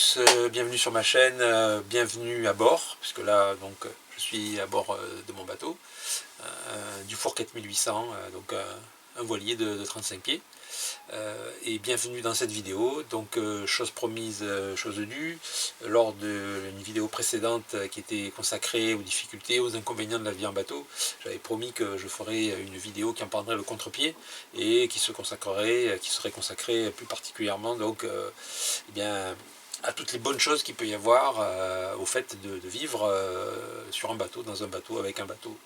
tous, bienvenue sur ma chaîne, bienvenue à bord, puisque là donc je suis à bord de mon bateau, du Four 4800, donc un voilier de 35 pieds. Et bienvenue dans cette vidéo. Donc chose promise, chose due, lors d'une vidéo précédente qui était consacrée aux difficultés, aux inconvénients de la vie en bateau, j'avais promis que je ferais une vidéo qui en prendrait le contre-pied et qui serait consacrée plus particulièrement donc eh bien, à toutes les bonnes choses qu'il peut y avoir au fait de vivre sur un bateau, dans un bateau, avec un bateau.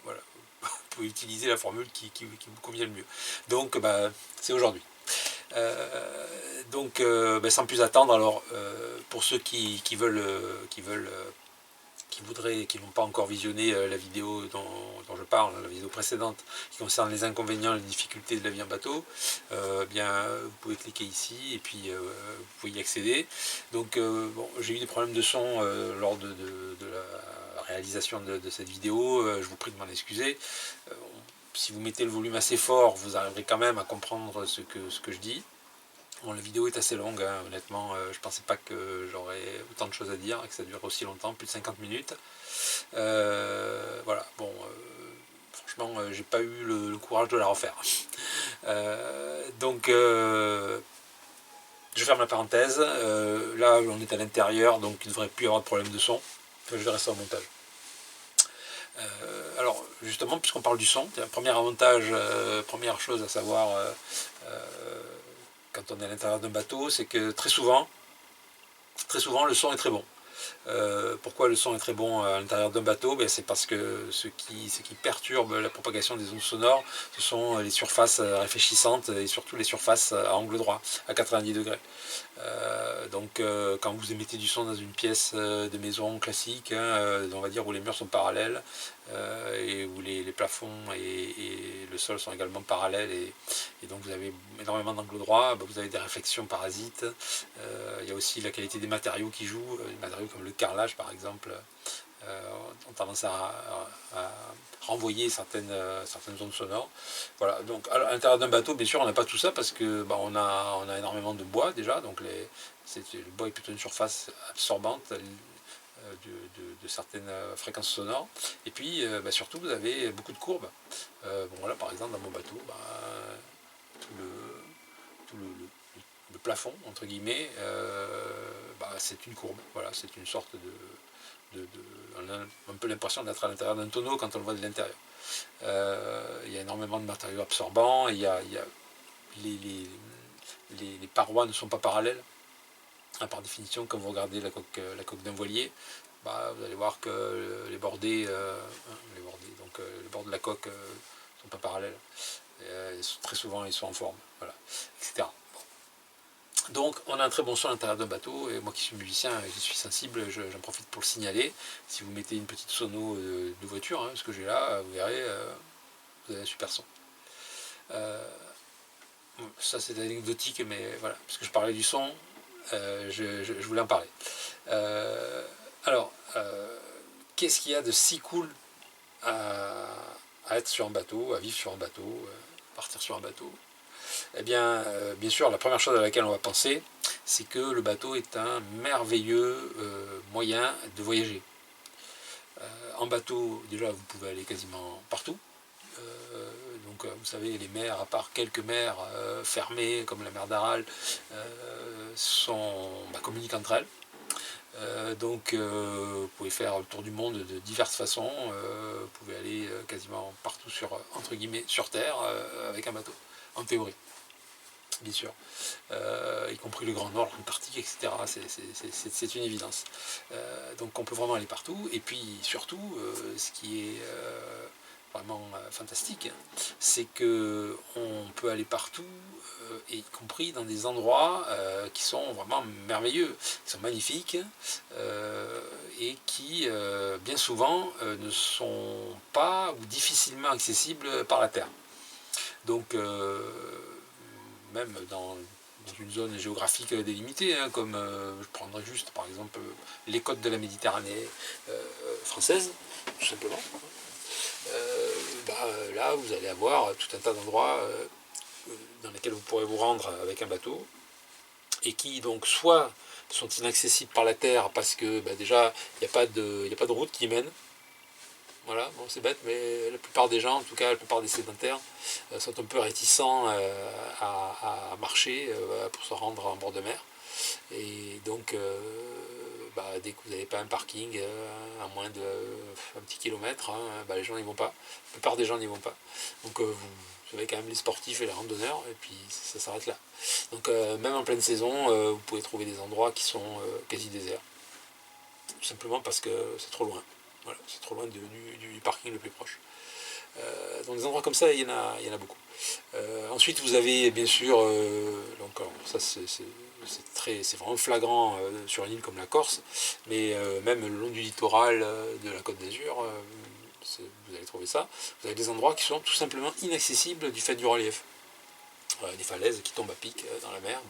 Voilà. Vous pouvez utiliser la formule qui vous convient le mieux. Donc, c'est aujourd'hui. Sans plus attendre, alors, pour ceux qui n'ont pas encore visionné la vidéo dont je parle, la vidéo précédente, qui concerne les inconvénients et les difficultés de la vie en bateau, vous pouvez cliquer ici et puis vous pouvez y accéder. Donc, j'ai eu des problèmes de son lors de la réalisation de cette vidéo, je vous prie de m'en excuser. Si vous mettez le volume assez fort, vous arriverez quand même à comprendre ce que je dis. Bon, la vidéo est assez longue, hein, honnêtement, je ne pensais pas que j'aurais autant de choses à dire et que ça dure aussi longtemps, plus de 50 minutes. Voilà, bon, franchement, j'ai pas eu le courage de la refaire. Je ferme la parenthèse. Là, on est à l'intérieur, donc il ne devrait plus y avoir de problème de son. Je verrai ça au montage. Alors, justement, puisqu'on parle du son, premier avantage, première chose à savoir quand on est à l'intérieur d'un bateau, c'est que très souvent, le son est très bon. Pourquoi le son est très bon à l'intérieur d'un bateau? C'est parce que ce qui perturbe la propagation des ondes sonores, ce sont les surfaces réfléchissantes et surtout les surfaces à angle droit, à 90 degrés. Quand vous émettez du son dans une pièce de maison classique, on va dire où les murs sont parallèles et où les plafonds et le sol sont également parallèles et donc vous avez énormément d'angle droit, vous avez des réflexions parasites. Il y a aussi la qualité des matériaux qui jouent, des matériaux comme le carrelage par exemple, ont tendance à renvoyer certaines ondes sonores. Voilà, donc à l'intérieur d'un bateau, bien sûr, on n'a pas tout ça parce que on a énormément de bois déjà, donc le bois est plutôt une surface absorbante de certaines fréquences sonores. Et puis surtout, vous avez beaucoup de courbes. Voilà, par exemple, dans mon bateau, tout le plafond, entre guillemets, c'est une courbe. Voilà, c'est une sorte on a un peu l'impression d'être à l'intérieur d'un tonneau quand on le voit de l'intérieur. Il y a énormément de matériaux absorbants, les parois ne sont pas parallèles. Par définition, quand vous regardez la coque d'un voilier, vous allez voir que les bords de la coque ne sont pas parallèles. Très souvent, ils sont en forme, voilà, etc. Donc on a un très bon son à l'intérieur d'un bateau, et moi qui suis musicien et je suis sensible, j'en profite pour le signaler. Si vous mettez une petite sono de voiture, ce que j'ai là, vous verrez, vous avez un super son. Ça c'est anecdotique, mais voilà, parce que je parlais du son, je voulais en parler. Qu'est-ce qu'il y a de si cool à être sur un bateau, à vivre sur un bateau, partir sur un bateau? Eh bien, bien sûr, la première chose à laquelle on va penser, c'est que le bateau est un merveilleux moyen de voyager. En bateau, déjà, vous pouvez aller quasiment partout. Vous savez, les mers, à part quelques mers fermées, comme la mer d'Aral, communiquent entre elles. Vous pouvez faire le tour du monde de diverses façons. Vous pouvez aller quasiment partout entre guillemets, sur Terre avec un bateau, en théorie. Bien sûr, y compris le Grand Nord, l'Antarctique, etc. C'est une évidence. Donc on peut vraiment aller partout. Et puis surtout, ce qui est vraiment fantastique, c'est qu'on peut aller partout, y compris dans des endroits qui sont vraiment merveilleux, qui sont magnifiques, et qui, bien souvent, ne sont pas ou difficilement accessibles par la terre. Donc, même dans une zone géographique délimitée, comme je prendrais juste par exemple les côtes de la Méditerranée française, tout simplement. Là vous allez avoir tout un tas d'endroits dans lesquels vous pourrez vous rendre avec un bateau et qui donc soit sont inaccessibles par la terre parce que déjà, il n'y a pas de route qui y mène. Voilà, bon, c'est bête, mais la plupart des gens, en tout cas la plupart des sédentaires, sont un peu réticents à marcher pour se rendre en bord de mer. Et donc, dès que vous n'avez pas un parking à moins d'un petit kilomètre, hein, les gens n'y vont pas. La plupart des gens n'y vont pas. Donc, vous avez quand même les sportifs et les randonneurs, et puis ça s'arrête là. Donc, même en pleine saison, vous pouvez trouver des endroits qui sont quasi déserts. Tout simplement parce que c'est trop loin. Voilà, c'est trop loin du parking le plus proche. Dans des endroits comme ça, il y en a beaucoup. Ensuite, vous avez bien sûr, donc alors, ça c'est vraiment flagrant sur une île comme la Corse, mais même le long du littoral de la Côte d'Azur, vous allez trouver ça. Vous avez des endroits qui sont tout simplement inaccessibles du fait du relief. Des falaises qui tombent à pic dans la mer,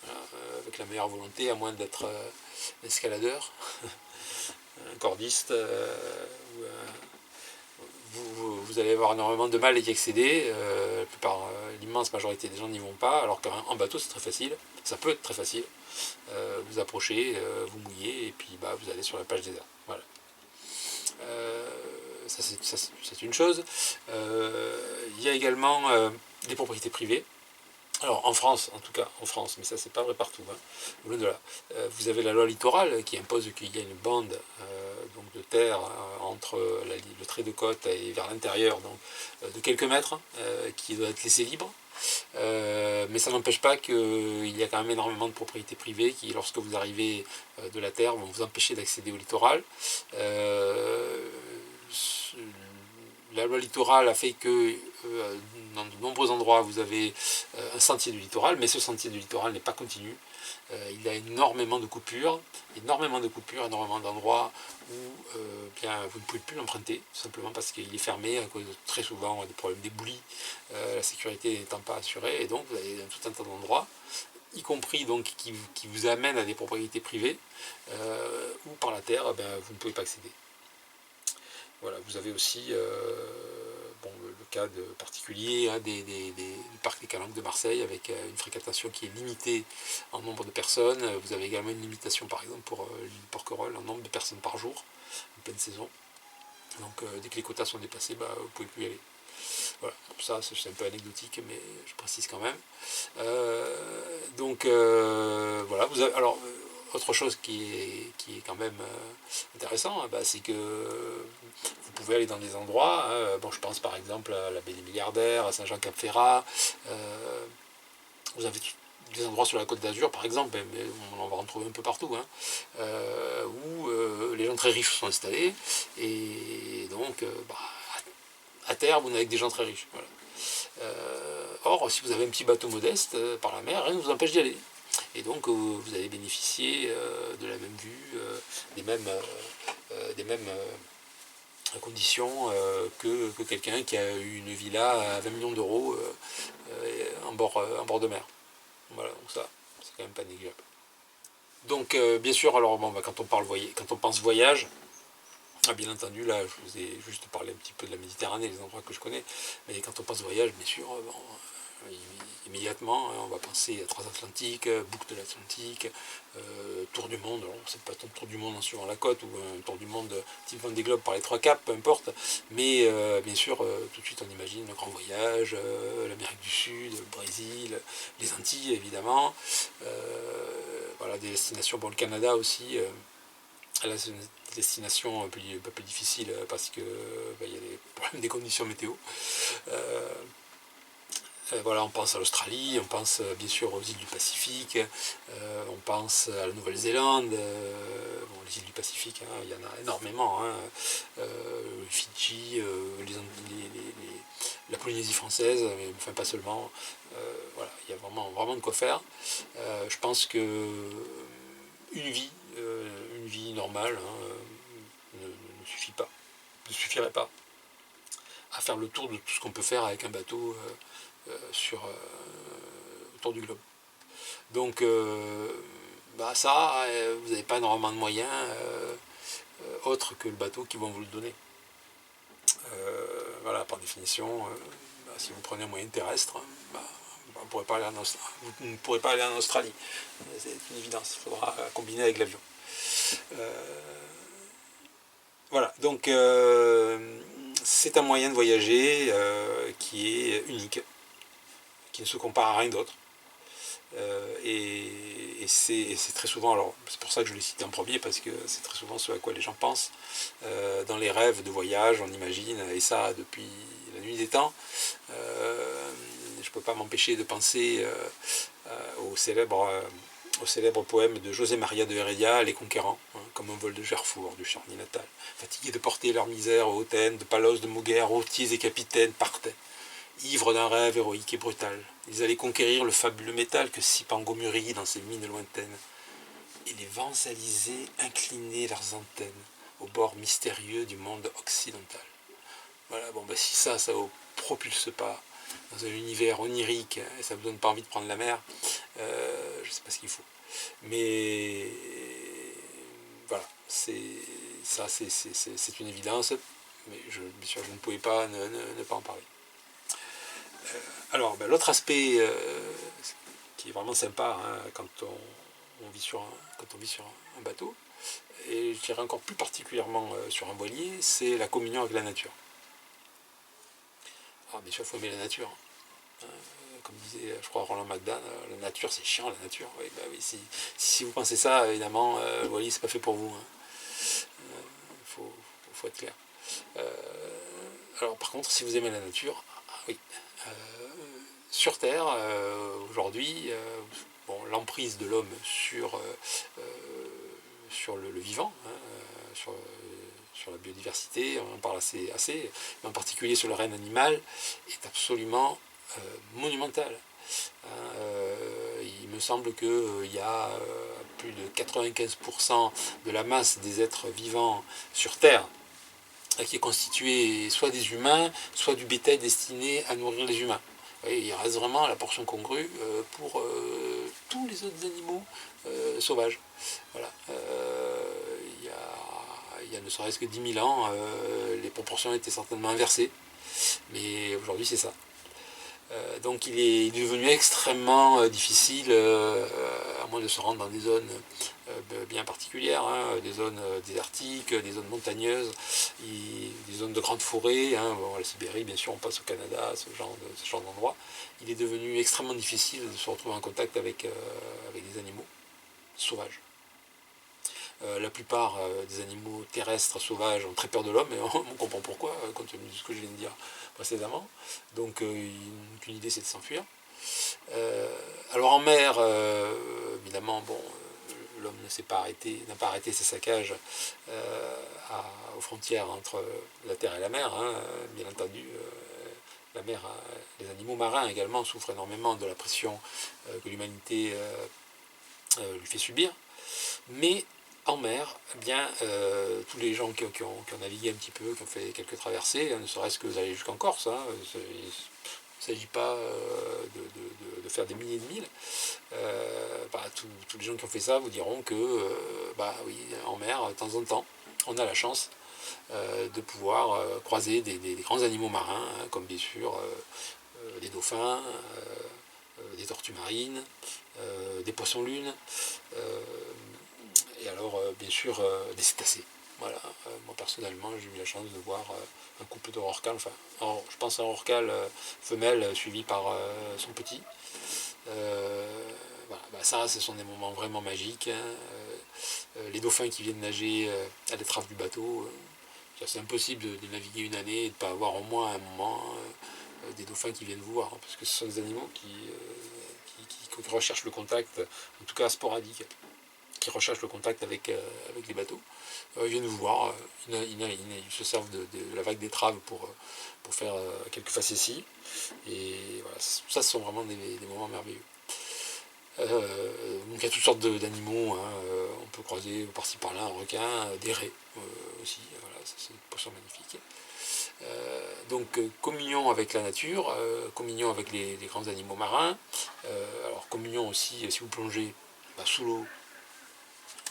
voilà, avec la meilleure volonté, à moins d'être escaladeur, un cordiste, vous allez avoir énormément de mal à y accéder. L'immense majorité des gens n'y vont pas, alors qu'en bateau c'est très facile. Ça peut être très facile. Vous approchez, vous mouillez, et puis vous allez sur la plage déserte. Voilà. Ça c'est une chose. Il y a également des propriétés privées. Alors en France, en tout cas en France, mais ça c'est pas vrai partout, hein, loin de là. Vous avez la loi littorale qui impose qu'il y a une bande donc de terre entre le trait de côte et vers l'intérieur, donc de quelques mètres, qui doit être laissée libre. Mais ça n'empêche pas qu'il y a quand même énormément de propriétés privées qui, lorsque vous arrivez de la terre, vont vous empêcher d'accéder au littoral. La loi littorale a fait que dans de nombreux endroits vous avez un sentier du littoral, mais ce sentier du littoral n'est pas continu. Il y a énormément de coupures, énormément d'endroits où vous ne pouvez plus l'emprunter, tout simplement parce qu'il est fermé à cause de, très souvent, des problèmes d'éboulis, la sécurité n'étant pas assurée, et donc vous avez tout un tas d'endroits, y compris donc qui vous amènent à des propriétés privées, où par la terre, vous ne pouvez pas accéder. Voilà, vous avez aussi le cas particulier du parc des Calanques de Marseille, avec une fréquentation qui est limitée en nombre de personnes. Vous avez également une limitation, par exemple, pour l'île Porquerolles, en nombre de personnes par jour, en pleine saison. Donc dès que les quotas sont dépassés, vous ne pouvez plus y aller. Voilà, ça c'est un peu anecdotique, mais je précise quand même. Voilà, autre chose qui est quand même intéressant, c'est que vous pouvez aller dans des endroits, je pense par exemple à la baie des Milliardaires, à Saint-Jean-Cap-Ferrat, vous avez des endroits sur la Côte d'Azur par exemple, mais on va en trouver un peu partout, où les gens très riches sont installés, et donc à terre vous n'avez que des gens très riches. Voilà. Or, si vous avez un petit bateau modeste par la mer, rien ne vous empêche d'y aller. Et donc vous allez bénéficier de la même vue, des mêmes conditions que quelqu'un qui a eu une villa à 20 millions d'euros en bord de mer. Voilà, donc ça, c'est quand même pas négligeable. Donc bien sûr, alors quand on pense voyage, bien entendu, là je vous ai juste parlé un petit peu de la Méditerranée, les endroits que je connais, mais quand on pense voyage, bien sûr, immédiatement, on va penser à Transatlantique, boucle de l'Atlantique, tour du monde. Alors, c'est pas tant tour du monde en suivant la côte, ou un tour du monde type Vendée Globe par les 3 caps, peu importe. Mais bien sûr, tout de suite on imagine le grand voyage, l'Amérique du Sud, le Brésil, les Antilles évidemment. Voilà, des destinations, le Canada aussi. Là, c'est une destination un peu plus difficile parce que il y a des problèmes des conditions météo. Voilà, on pense à l'Australie, on pense bien sûr aux îles du Pacifique, on pense à la Nouvelle-Zélande, les îles du Pacifique, il y en a énormément, Fidji, la Polynésie française, mais enfin pas seulement. Voilà, il y a vraiment de quoi faire. Je pense que une vie normale ne suffit pas, ne suffirait pas à faire le tour de tout ce qu'on peut faire avec un bateau autour du globe. Donc vous n'avez pas énormément de moyens autres que le bateau qui vont vous le donner. Voilà, par définition, si vous prenez un moyen terrestre, vous ne pourrez pas aller en Australie. C'est une évidence, il faudra combiner avec l'avion. Voilà, donc c'est un moyen de voyager qui est unique, qui ne se compare à rien d'autre. Et c'est très souvent, alors c'est pour ça que je l'ai cité en premier, parce que c'est très souvent ce à quoi les gens pensent. Dans les rêves de voyage, on imagine, et ça depuis la nuit des temps. Je ne peux pas m'empêcher de penser au célèbre poème de José Maria de Heredia, Les Conquérants, hein, comme un vol de Gerfour, du Charny natal. Fatigués de porter leur misère aux hautaines, de Palos, de Mauguer, routiers et capitaines partaient. Ivres d'un rêve héroïque et brutal, ils allaient conquérir le fabuleux métal que Cipango mûrit dans ses mines lointaines. Et les vents alizés inclinaient leurs antennes au bord mystérieux du monde occidental. Voilà, bon, bah, si ça vous propulse pas dans un univers onirique et ça vous donne pas envie de prendre la mer, je sais pas ce qu'il faut. Mais voilà, c'est une évidence, mais bien sûr, je ne pouvais pas ne pas en parler. Alors, ben, l'autre aspect qui est vraiment sympa hein, quand on vit sur un bateau, et je dirais encore plus particulièrement sur un voilier, c'est la communion avec la nature. Alors, bien sûr, il faut aimer la nature. Hein. Comme disait, je crois, Roland McDan, la nature, c'est chiant, la nature. Oui, ben oui, si vous pensez ça, évidemment, le voilier, c'est pas fait pour vous. Faut être clair. Alors, par contre, si vous aimez la nature, oui. Sur Terre, aujourd'hui, bon, l'emprise de l'homme sur le vivant, hein, sur la biodiversité, on en parle assez, mais en particulier sur le règne animal, est absolument monumentale. Il me semble qu'il y a plus de 95% de la masse des êtres vivants sur Terre qui est constituée soit des humains, soit du bétail destiné à nourrir les humains. Et il reste vraiment la portion congrue pour tous les autres animaux sauvages. Voilà. Il y a ne serait-ce que 10 000 ans, les proportions étaient certainement inversées, mais aujourd'hui c'est ça. Donc il est devenu extrêmement difficile, à moins de se rendre dans des zones bien particulières, hein, des zones désertiques, des zones montagneuses, des zones de grandes forêts, hein, bon, la Sibérie bien sûr, on passe au Canada, ce genre d'endroit. Il est devenu extrêmement difficile de se retrouver en contact avec des animaux sauvages. La plupart des animaux terrestres sauvages ont très peur de l'homme, et on comprend pourquoi, compte tenu de ce que je viens de dire précédemment. Donc une idée c'est de s'enfuir. Alors en mer, évidemment, bon, l'homme n'a pas arrêté ses saccages aux frontières entre la terre et la mer, hein, bien entendu. La mer, les animaux marins également souffrent énormément de la pression que l'humanité lui fait subir. Mais en mer, eh bien, tous les gens qui ont navigué un petit peu, qui ont fait quelques traversées, ne serait-ce que d'aller jusqu'en Corse, hein, il ne s'agit pas de faire des milliers de milles. Tous les gens qui ont fait ça vous diront que, oui, en mer, de temps en temps, on a la chance de pouvoir croiser des grands animaux marins, hein, comme bien sûr des dauphins, des tortues marines, des poissons-lunes, et alors bien sûr des cétacés. Voilà, moi personnellement j'ai eu la chance de voir un couple de rorquals, enfin je pense à un rorqual femelle suivi par son petit. Voilà, ça ce sont des moments vraiment magiques. Hein. Les dauphins qui viennent nager à l'étrave du bateau, c'est impossible de naviguer une année et de ne pas avoir au moins un moment des dauphins qui viennent vous voir, hein, parce que ce sont des animaux qui recherchent le contact, en tout cas sporadique, qui recherchent le contact avec les bateaux. Ils viennent vous voir, ils se servent de la vague d'étrave pour faire quelques facéties. Et voilà, ça ce sont vraiment des moments merveilleux. Donc il y a toutes sortes d'animaux, hein, on peut croiser par-ci par-là un requin, des raies aussi, voilà, c'est une poisson magnifique. Donc communion avec la nature, communion avec les grands animaux marins, alors communion aussi si vous plongez sous l'eau,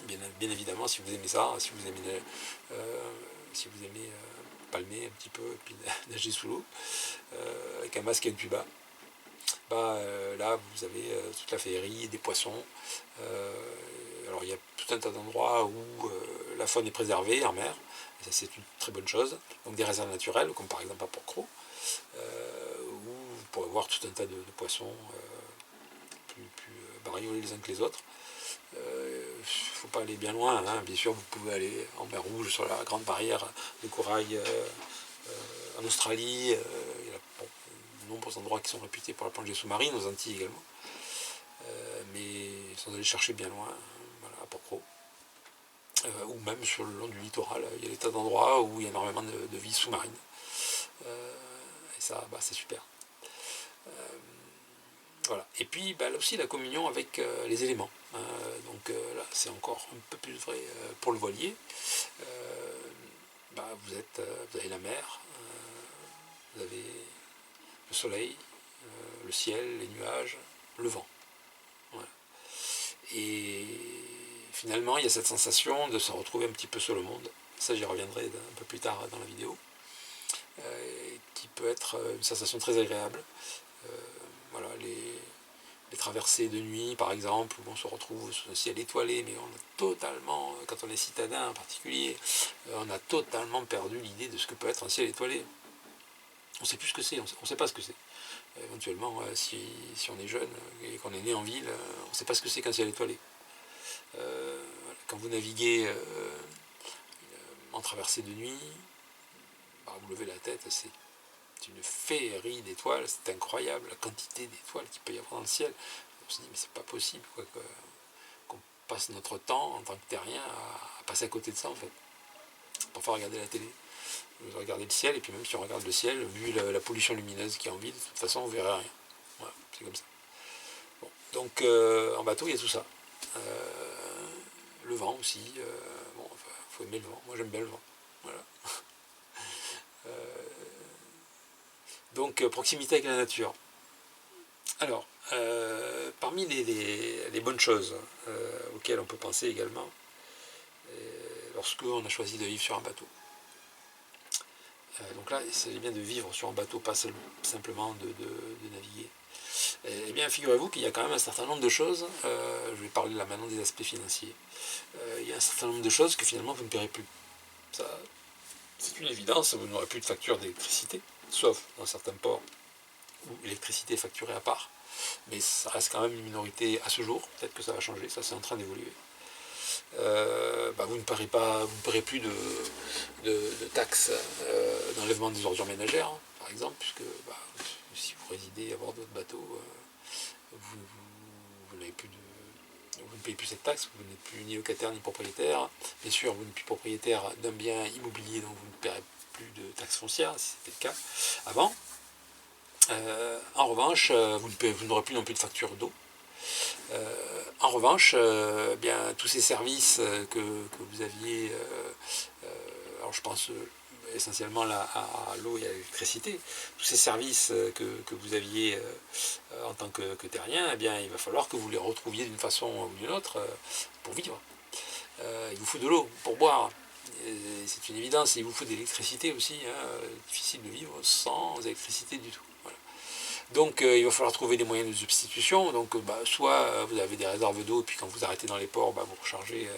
bien évidemment, si vous aimez ça, si vous aimez palmer un petit peu et puis nager sous l'eau avec un masque et une tuba. là vous avez toute la féerie, des poissons. Alors il y a tout un tas d'endroits où la faune est préservée en mer, et ça c'est une très bonne chose. Donc des réserves naturelles, comme par exemple à Port-Cros, où vous pourrez voir tout un tas de poissons plus bariolés les uns que les autres. Il ne faut pas aller bien loin, hein. Bien sûr vous pouvez aller en mer Rouge sur la grande barrière de corail en Australie, il y a de nombreux endroits qui sont réputés pour la plongée sous-marine, aux Antilles également, mais sans aller chercher bien loin, voilà, à Port-Cros. Ou même sur le long du littoral, il y a des tas d'endroits où il y a énormément de vie sous-marine. Et ça, c'est super. Voilà. Et puis là aussi la communion avec les éléments. Donc là c'est encore un peu plus vrai pour le voilier. Vous avez la mer, vous avez le soleil, le ciel, les nuages, le vent. Voilà. Et finalement il y a cette sensation de se retrouver un petit peu seul au monde. Ça j'y reviendrai un peu plus tard dans la vidéo. Qui peut être une sensation très agréable. Voilà, les traversées de nuit, par exemple, où on se retrouve sous un ciel étoilé, mais on a totalement, quand on est citadin en particulier, on a totalement perdu l'idée de ce que peut être un ciel étoilé. On ne sait plus ce que c'est, on ne sait pas ce que c'est. Éventuellement, si on est jeune et qu'on est né en ville, on ne sait pas ce que c'est qu'un ciel étoilé. Quand vous naviguez en traversée de nuit, vous levez la tête, c'est une féerie d'étoiles, c'est incroyable la quantité d'étoiles qu'il peut y avoir dans le ciel. On se dit mais c'est pas possible qu'on passe notre temps en tant que terrien à passer à côté de ça en fait. Pour faire regarder la télé. Vous regardez le ciel, et puis même si on regarde le ciel, vu la pollution lumineuse qui est en ville, de toute façon vous verrez rien. Voilà, c'est comme ça. Bon, donc en bateau il y a tout ça. Le vent aussi, faut aimer le vent, moi j'aime bien le vent. Voilà. Donc proximité avec la nature. Alors, parmi les bonnes choses auxquelles on peut penser également, lorsque on a choisi de vivre sur un bateau. Donc là, il s'agit bien de vivre sur un bateau, pas simplement de naviguer. Eh bien, figurez-vous qu'il y a quand même un certain nombre de choses, je vais parler là maintenant des aspects financiers, il y a un certain nombre de choses que finalement vous ne paierez plus. Ça, c'est une évidence, vous n'aurez plus de facture d'électricité, sauf dans certains ports où l'électricité est facturée à part. Mais ça reste quand même une minorité à ce jour, peut-être que ça va changer, ça c'est en train d'évoluer. Vous ne paierez plus de taxes d'enlèvement des ordures ménagères, hein, par exemple, puisque si vous résidez à bord de votre bateau, vous n'avez plus vous ne payez plus cette taxe, vous n'êtes plus ni locataire ni propriétaire. Bien sûr, vous n'êtes plus propriétaire d'un bien immobilier, donc vous ne paierez plus de taxes foncières, si c'était le cas avant. En revanche, vous n'aurez plus non plus de facture d'eau. En revanche, tous ces services que vous aviez, alors je pense essentiellement là, à l'eau et à l'électricité, tous ces services que vous aviez en tant que terrien, eh bien, il va falloir que vous les retrouviez d'une façon ou d'une autre pour vivre. Il vous faut de l'eau pour boire. C'est une évidence, il vous faut de l'électricité aussi. Difficile de vivre sans électricité du tout. Voilà. Donc il va falloir trouver des moyens de substitution. Donc soit vous avez des réserves d'eau, et puis quand vous arrêtez dans les ports, vous rechargez,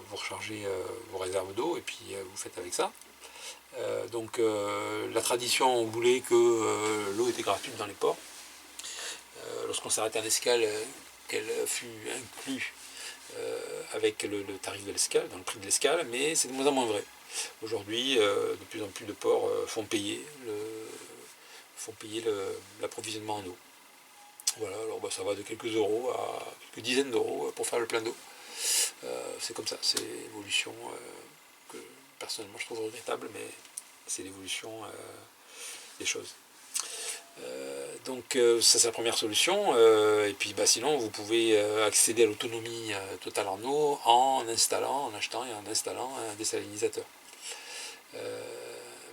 vos réserves d'eau, et puis vous faites avec ça. La tradition voulait que l'eau était gratuite dans les ports. Lorsqu'on s'arrêtait en escale, qu'elle fut inclue avec le tarif de l'escale, dans le prix de l'escale, mais c'est de moins en moins vrai. Aujourd'hui, de plus en plus de ports font payer l'approvisionnement en eau. Voilà, alors ça va de quelques euros à quelques dizaines d'euros pour faire le plein d'eau. C'est comme ça, c'est l'évolution que personnellement je trouve regrettable, mais c'est l'évolution des choses. Ça c'est la première solution, et puis sinon vous pouvez accéder à l'autonomie totale en eau en achetant et en installant un désalinisateur.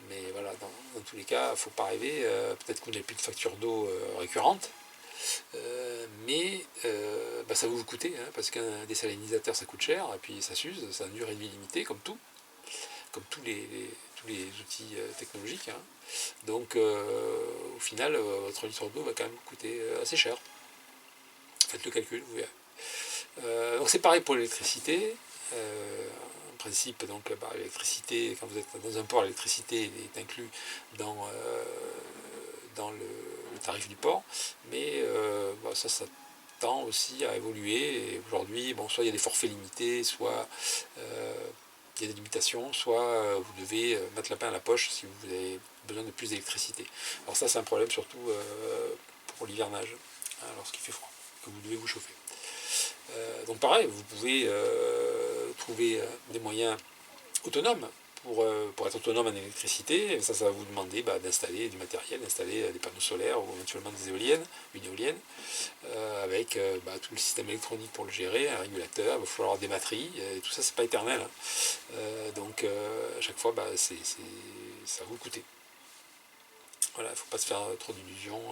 Mais voilà, dans tous les cas, il ne faut pas rêver, peut-être que vous n'avez plus de facture d'eau récurrente, mais ça va vous coûter, parce qu'un désalinisateur ça coûte cher, et puis ça s'use, ça a une durée de vie limitée, comme tout. Comme toutes tous les outils technologiques. Hein. Donc au final, votre litre d'eau va quand même coûter assez cher. Faites le calcul, vous verrez. Donc c'est pareil pour l'électricité. En principe, donc l'électricité, quand vous êtes dans un port, l'électricité est inclue dans le tarif du port, mais ça tend aussi à évoluer. Et aujourd'hui, soit il y a des forfaits limités, soit il y a des limitations, soit vous devez mettre la main à la poche si vous avez besoin de plus d'électricité. Alors ça, c'est un problème surtout pour l'hivernage, hein, lorsqu'il fait froid, que vous devez vous chauffer. Donc pareil, vous pouvez trouver des moyens autonomes pour être autonome en électricité. Ça va vous demander d'installer du matériel, d'installer des panneaux solaires ou éventuellement une éolienne, avec tout le système électronique pour le gérer, un régulateur, il va falloir des batteries, et tout ça c'est pas éternel. Hein. Donc à chaque fois ça va vous coûter. Voilà, il ne faut pas se faire trop d'illusions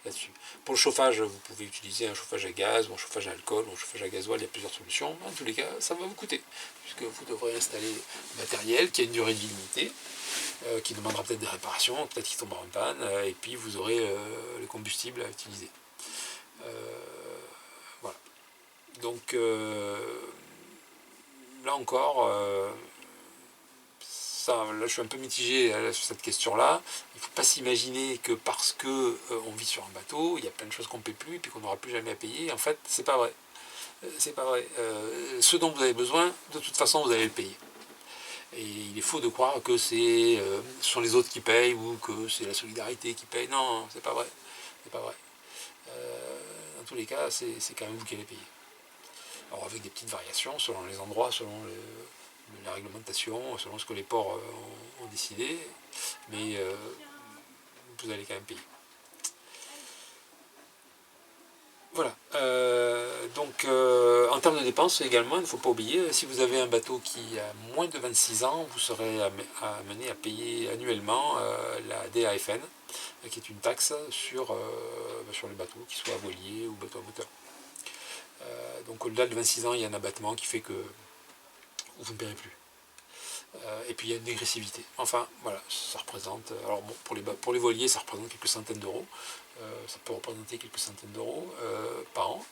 là-dessus. Pour le chauffage, vous pouvez utiliser un chauffage à gaz ou un chauffage à alcool ou un chauffage à gasoil, il y a plusieurs solutions. En tous les cas, ça va vous coûter, puisque vous devrez installer du matériel qui a une durée de vie limitée, qui demandera peut-être des réparations, peut-être qu'il tombera en panne, et puis vous aurez le combustible à utiliser. Voilà. Donc là encore, là je suis un peu mitigé sur cette question-là. Il ne faut pas s'imaginer que parce que on vit sur un bateau, il y a plein de choses qu'on ne paie plus et puis qu'on n'aura plus jamais à payer. En fait, c'est pas vrai. C'est pas vrai. Ce dont vous avez besoin, de toute façon, vous allez le payer. Et il est faux de croire que ce sont les autres qui payent ou que c'est la solidarité qui paye. Non, c'est pas vrai. C'est pas vrai. Dans tous les cas, c'est quand même vous qui allez payer. Alors avec des petites variations selon les endroits, selon la réglementation, selon ce que les ports ont décidé, mais vous allez quand même payer. Voilà. Donc en termes de dépenses également, il ne faut pas oublier, si vous avez un bateau qui a moins de 26 ans, vous serez amené à payer annuellement la DAFN, qui est une taxe sur les bateaux, qu'ils soient voiliers ou bateaux à moteur. Donc au-delà de 26 ans, il y a un abattement qui fait que vous ne paierez plus. Et puis il y a une dégressivité. Enfin, voilà, ça représente... Alors bon, pour les voiliers, ça représente quelques centaines d'euros. Ça peut représenter quelques centaines d'euros par an.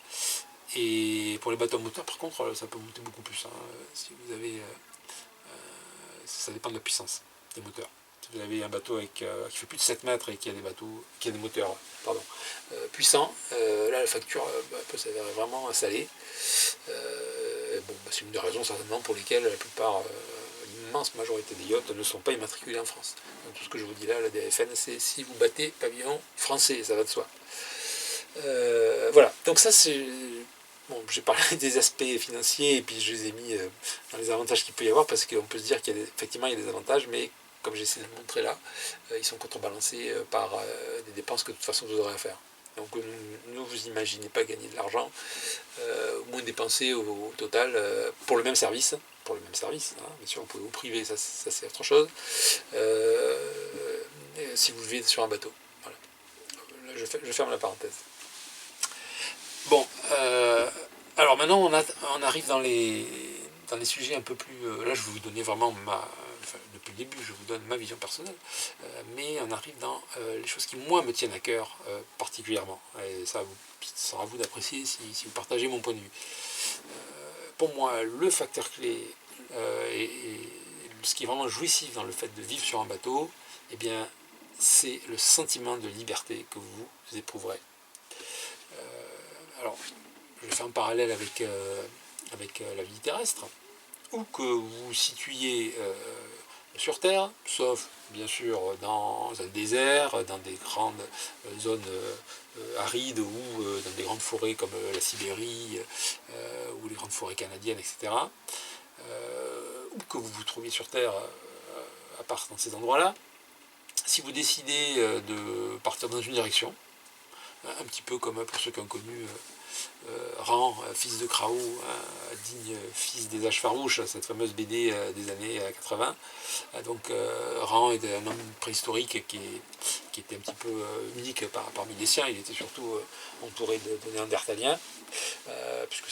Et pour les bateaux à moteur, par contre, ça peut monter beaucoup plus. Hein. Si vous avez... ça dépend de la puissance des moteurs. Si vous avez un bateau qui fait plus de 7 mètres et qui a des moteurs puissants, là la facture peut s'avérer vraiment salée. C'est une des raisons certainement pour lesquelles la plupart, l'immense majorité des yachts ne sont pas immatriculés en France. Donc, tout ce que je vous dis là, la DAFN, c'est si vous battez pavillon français, ça va de soi. Voilà, donc ça c'est... Bon, j'ai parlé des aspects financiers et puis je les ai mis dans les avantages qu'il peut y avoir parce qu'on peut se dire qu'effectivement il y a des avantages, mais comme j'essaie de le montrer là, ils sont contrebalancés par des dépenses que de toute façon vous aurez à faire. Donc ne vous imaginez pas gagner de l'argent, ou moins dépenser au total pour le même service. Pour le même service, hein, bien sûr, vous pouvez vous priver, ça c'est autre chose. Si vous vivez sur un bateau. Voilà. Là, je ferme la parenthèse. Bon, alors maintenant on arrive dans les sujets un peu plus... là je vais vous donner vraiment depuis le début, je vous donne ma vision personnelle, mais on arrive dans les choses qui moi me tiennent à cœur particulièrement. Et ça sera à vous d'apprécier si vous partagez mon point de vue. Pour moi, le facteur clé et ce qui est vraiment jouissif dans le fait de vivre sur un bateau, eh bien, c'est le sentiment de liberté que vous éprouverez. Alors, je vais faire un parallèle avec la vie terrestre, où que vous vous situiez sur Terre, sauf bien sûr dans un désert, dans des grandes zones arides ou dans des grandes forêts comme la Sibérie ou les grandes forêts canadiennes, etc. Où que vous vous trouviez sur Terre, à part dans ces endroits-là, si vous décidez de partir dans une direction, un petit peu comme pour ceux qui ont connu Rand, fils de Krao, digne fils des âges farouches, cette fameuse BD des années 80. Donc Rand était un homme préhistorique qui était un petit peu unique parmi les siens. Il était surtout entouré de néandertaliens, puisque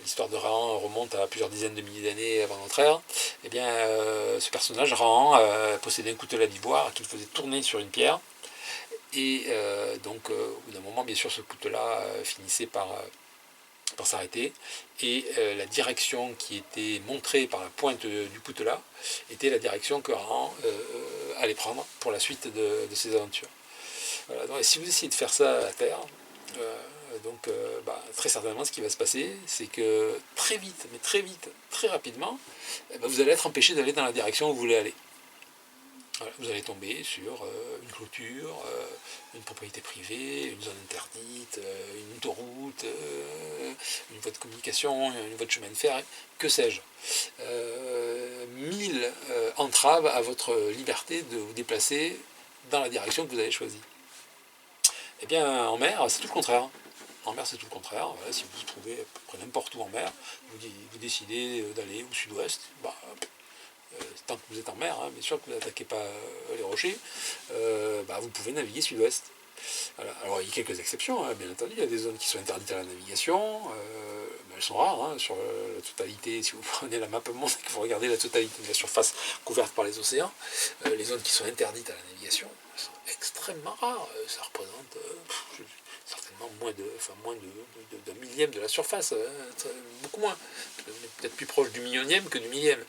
l'histoire de Rahan remonte à plusieurs dizaines de milliers d'années avant notre ère, eh bien, ce personnage, Rahan, possédait un coutelas d'ivoire qu'il faisait tourner sur une pierre, et donc au bout d'un moment, bien sûr, ce coutelas finissait par s'arrêter, et la direction qui était montrée par la pointe du coutelas était la direction que Rahan allait prendre pour la suite de ses aventures. Voilà, donc, si vous essayez de faire ça à terre, très certainement ce qui va se passer, c'est que très vite, mais très vite, très rapidement, vous allez être empêché d'aller dans la direction où vous voulez aller. Voilà, vous allez tomber sur une clôture, une propriété privée, une zone interdite, une autoroute, une voie de communication, une voie de chemin de fer, que sais-je. 1000 entraves à votre liberté de vous déplacer dans la direction que vous avez choisie. Eh bien, en mer, c'est tout le contraire. En mer, c'est tout le contraire. Voilà, si vous vous trouvez à peu près n'importe où en mer, vous décidez d'aller au sud-ouest, tant que vous êtes en mer, hein, bien sûr que vous n'attaquez pas les rochers, vous pouvez naviguer sud-ouest. Voilà. Alors il y a quelques exceptions, hein, bien entendu, il y a des zones qui sont interdites à la navigation, elles sont rares, hein, sur la totalité, si vous prenez la map monde et que vous regardez la totalité de la surface couverte par les océans, les zones qui sont interdites à la navigation sont extrêmement rares, ça représente certainement moins d'un millième de la surface, beaucoup moins, peut-être plus proche du millionième que du millième.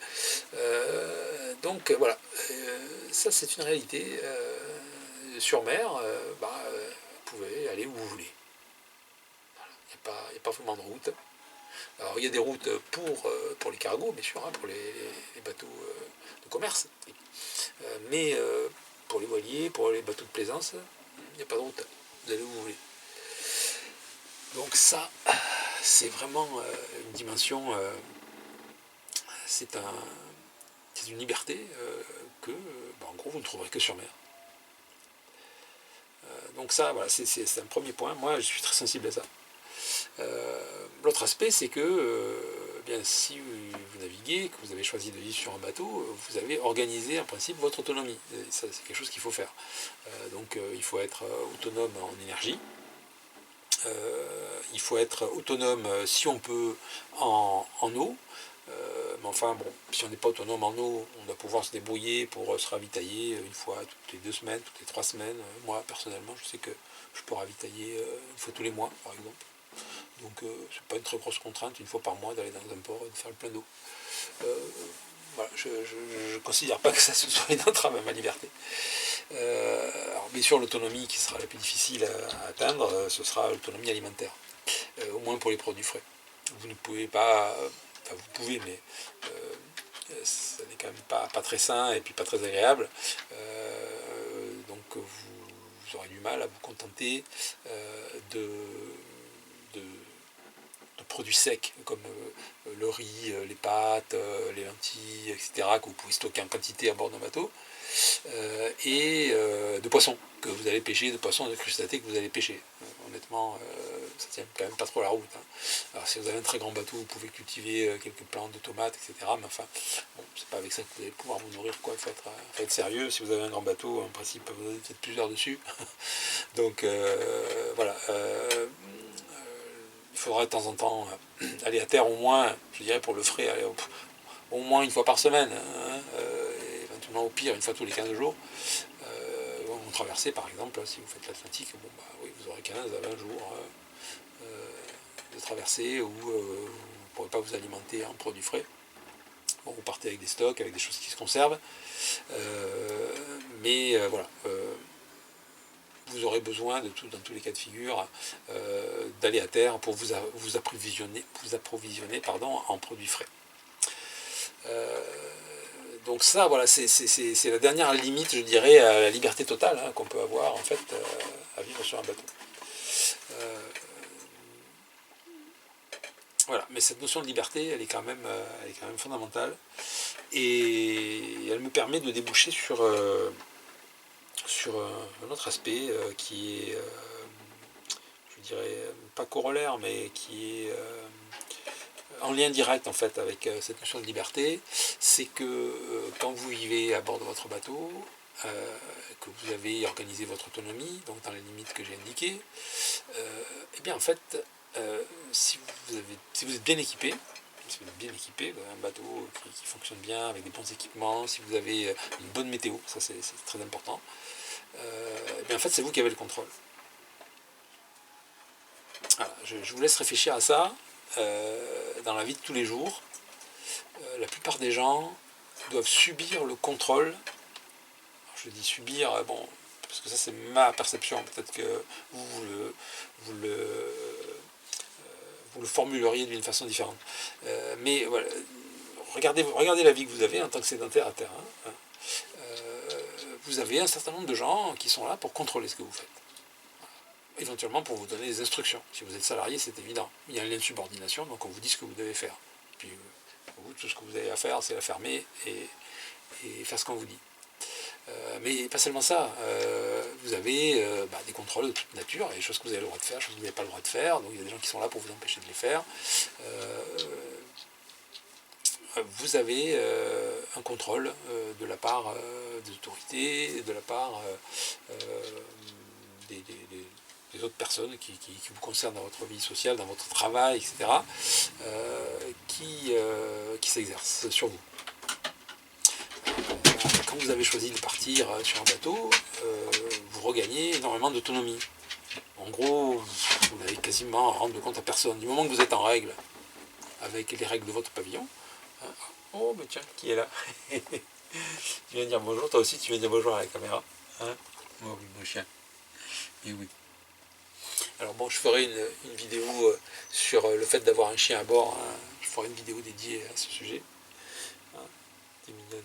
Donc voilà, ça c'est une réalité. Sur mer, vous pouvez aller où vous voulez. Il n'y a pas vraiment de route. Alors il y a des routes pour les cargos, bien sûr, hein, pour les bateaux de commerce. Mais pour les voiliers, pour les bateaux de plaisance, il n'y a pas de route. Vous allez où vous voulez. Donc ça, c'est vraiment une dimension, c'est une liberté que, en gros, vous ne trouverez que sur mer. Donc ça, voilà, c'est un premier point. Moi, je suis très sensible à ça. L'autre aspect, c'est que si vous naviguez, que vous avez choisi de vivre sur un bateau, vous avez organisé en principe votre autonomie. Et ça, c'est quelque chose qu'il faut faire. Il faut être autonome en énergie. Il faut être autonome, si on peut, en eau. Mais enfin, bon, si on n'est pas autonome en eau, on doit pouvoir se débrouiller pour se ravitailler une fois toutes les 2 semaines, toutes les 3 semaines. Moi, personnellement, je sais que je peux ravitailler une fois tous les mois, par exemple. Donc, c'est pas une très grosse contrainte, une fois par mois, d'aller dans un port et de faire le plein d'eau. Voilà, je ne considère pas que ça ce soit une entrave à ma liberté. Alors, bien sûr, l'autonomie qui sera la plus difficile à atteindre, ce sera l'autonomie alimentaire, au moins pour les produits frais. Vous ne pouvez pas... vous pouvez, mais ça n'est quand même pas très sain et puis pas très agréable. Donc vous aurez du mal à vous contenter de produits secs comme le riz, les pâtes, les lentilles, etc., que vous pouvez stocker en quantité à bord d'un bateau, et de poissons que vous allez pêcher, de poissons, de crustacés que vous allez pêcher. Honnêtement, ça tient quand même pas trop la route. Hein. Alors si vous avez un très grand bateau, vous pouvez cultiver quelques plantes de tomates, etc. Mais enfin, bon, c'est pas avec ça que vous allez pouvoir vous nourrir, quoi. Faut être sérieux. Si vous avez un grand bateau, en principe, vous avez peut-être plusieurs dessus. Donc voilà. Il faudra de temps en temps aller à terre au moins, je dirais pour le frais, aller au moins une fois par semaine, hein, éventuellement au pire une fois tous les 15 jours. En traversée par exemple, si vous faites l'Atlantique, oui, vous aurez 15 à 20 jours de traversée où vous ne pourrez pas vous alimenter en produits frais. Bon, vous partez avec des stocks, avec des choses qui se conservent, mais voilà. Vous aurez besoin, dans tous les cas de figure, d'aller à terre pour vous approvisionner en produits frais. Donc ça, voilà, c'est la dernière limite, je dirais, à la liberté totale qu'on peut avoir, en fait, à vivre sur un bateau. Voilà, mais cette notion de liberté, elle est quand même fondamentale, et elle me permet de déboucher sur un autre aspect qui est, je dirais, pas corollaire, mais qui est en lien direct en fait avec cette notion de liberté, c'est que quand vous vivez à bord de votre bateau, que vous avez organisé votre autonomie, donc dans les limites que j'ai indiquées, eh bien en fait, si vous êtes bien équipé, un bateau qui fonctionne bien, avec des bons équipements, si vous avez une bonne météo, ça c'est très important, en fait c'est vous qui avez le contrôle. Voilà, je vous laisse réfléchir à ça. Dans la vie de tous les jours, la plupart des gens doivent subir le contrôle. Alors, je dis subir, bon, parce que ça c'est ma perception, peut-être que vous le formuleriez d'une façon différente. Mais voilà, regardez la vie que vous avez en tant que sédentaire à terre. Vous avez un certain nombre de gens qui sont là pour contrôler ce que vous faites. Éventuellement pour vous donner des instructions. Si vous êtes salarié, c'est évident. Il y a un lien de subordination, donc on vous dit ce que vous devez faire. Puis vous, tout ce que vous avez à faire, c'est la fermer et faire ce qu'on vous dit. Mais pas seulement ça, vous avez des contrôles de toute nature, il y a des choses que vous avez le droit de faire, des choses que vous n'avez pas le droit de faire, donc il y a des gens qui sont là pour vous empêcher de les faire. Vous avez un contrôle de la part des autorités, de la part des autres personnes qui vous concernent dans votre vie sociale, dans votre travail, etc., qui s'exercent sur vous. Quand vous avez choisi de partir sur un bateau, vous regagnez énormément d'autonomie. En gros, vous n'avez quasiment à rendre compte à personne. Du moment que vous êtes en règle avec les règles de votre pavillon, oh, mais tiens, qui est là? Tu viens dire bonjour, toi aussi tu viens dire bonjour à la caméra. Hein? Oh oui, mon chien. Et oui. Alors bon, je ferai une vidéo sur le fait d'avoir un chien à bord. Hein. Je ferai une vidéo dédiée à ce sujet. Hein, t'es mignonne.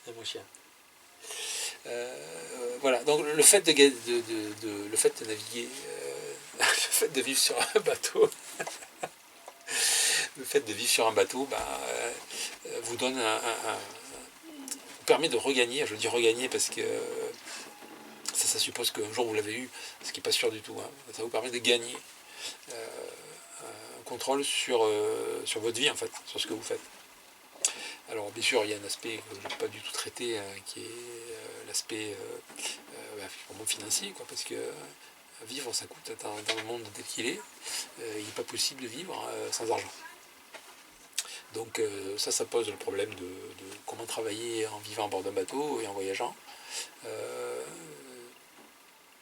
Hein, mon chien. Voilà, donc le fait de naviguer, le fait de vivre sur un bateau, le fait de vivre sur un bateau, vous donne vous permet de regagner. Je dis regagner parce que ça suppose qu'un jour vous l'avez eu, ce qui n'est pas sûr du tout. Hein. Ça vous permet de gagner un contrôle sur votre vie, en fait, sur ce que vous faites. Alors bien sûr, il y a un aspect que je n'ai pas du tout traité, qui est l'aspect financier, quoi, parce que vivre, ça coûte dans le monde tel qu'il est. Il n'est pas possible de vivre sans argent. Donc ça pose le problème de comment travailler en vivant à bord d'un bateau et en voyageant.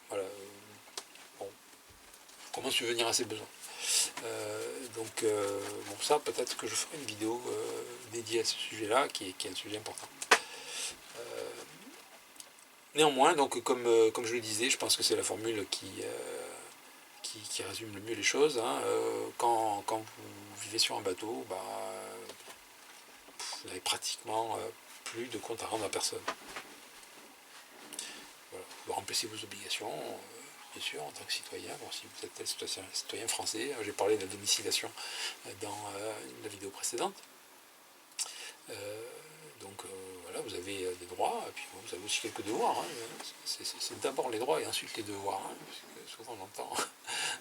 Voilà. Bon. Comment subvenir à ses besoins. Ça, peut-être que je ferai une vidéo dédiée à ce sujet-là, qui est un sujet important. Néanmoins, donc, comme je le disais, je pense que c'est la formule qui résume le mieux les choses. Hein. Quand vous vivez sur un bateau, vous n'avez pratiquement plus de compte à rendre à personne. Voilà. Vous remplissez vos obligations, bien sûr, en tant que citoyen. Bon, si vous êtes citoyen français, j'ai parlé de la domiciliation dans la vidéo précédente. Voilà, vous avez des droits, et puis vous avez aussi quelques devoirs. Hein. C'est d'abord les droits et ensuite les devoirs. Hein, parce que souvent on entend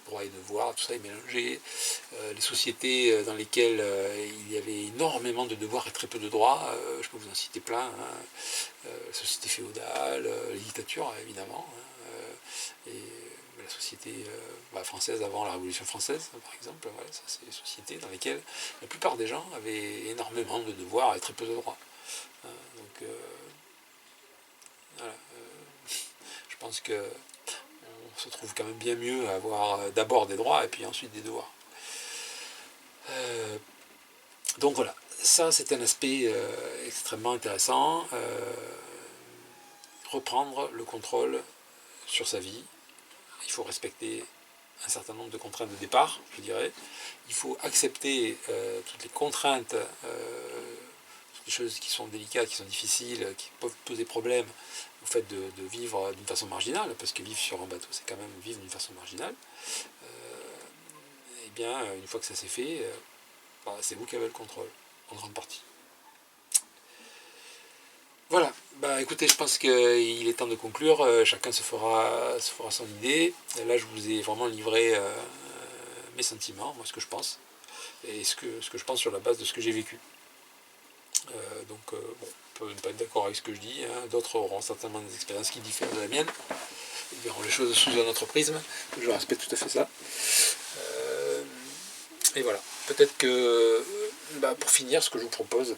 droits et devoirs, tout ça est mélangé. Les sociétés dans lesquelles il y avait énormément de devoirs et très peu de droits, je peux vous en citer plein. Hein. La société féodale, les dictatures, évidemment. Hein, et la société française avant la Révolution française, par exemple. Ouais, ça, c'est des sociétés dans lesquelles la plupart des gens avaient énormément de devoirs et très peu de droits. Donc, voilà, je pense que on se trouve quand même bien mieux à avoir d'abord des droits et puis ensuite des devoirs. Donc voilà, ça c'est un aspect extrêmement intéressant. Reprendre le contrôle sur sa vie. Il faut respecter un certain nombre de contraintes de départ, je dirais. Il faut accepter toutes les contraintes, des choses qui sont délicates, qui sont difficiles, qui peuvent poser problème au fait de vivre d'une façon marginale, parce que vivre sur un bateau, c'est quand même vivre d'une façon marginale. Et bien, une fois que ça s'est fait, c'est vous qui avez le contrôle, en grande partie. Voilà, écoutez, je pense qu'il est temps de conclure, chacun se fera son idée. Et là, je vous ai vraiment livré mes sentiments, moi ce que je pense, et ce que je pense sur la base de ce que j'ai vécu. On peut ne pas être d'accord avec ce que je dis, hein. D'autres auront certainement des expériences qui diffèrent de la mienne, ils verront les choses sous un autre prisme, je respecte tout à fait ça. Et voilà, peut-être que pour finir, ce que je vous propose,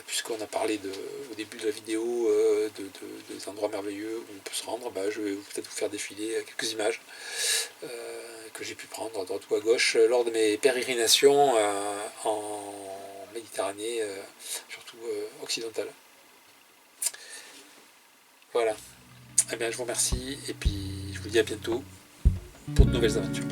puisqu'on a parlé au début de la vidéo des endroits merveilleux où on peut se rendre, je vais peut-être vous faire défiler quelques images que j'ai pu prendre à droite ou à gauche lors de mes pérégrinations en Méditerranée, surtout occidentale. Voilà. Eh bien, je vous remercie et puis je vous dis à bientôt pour de nouvelles aventures.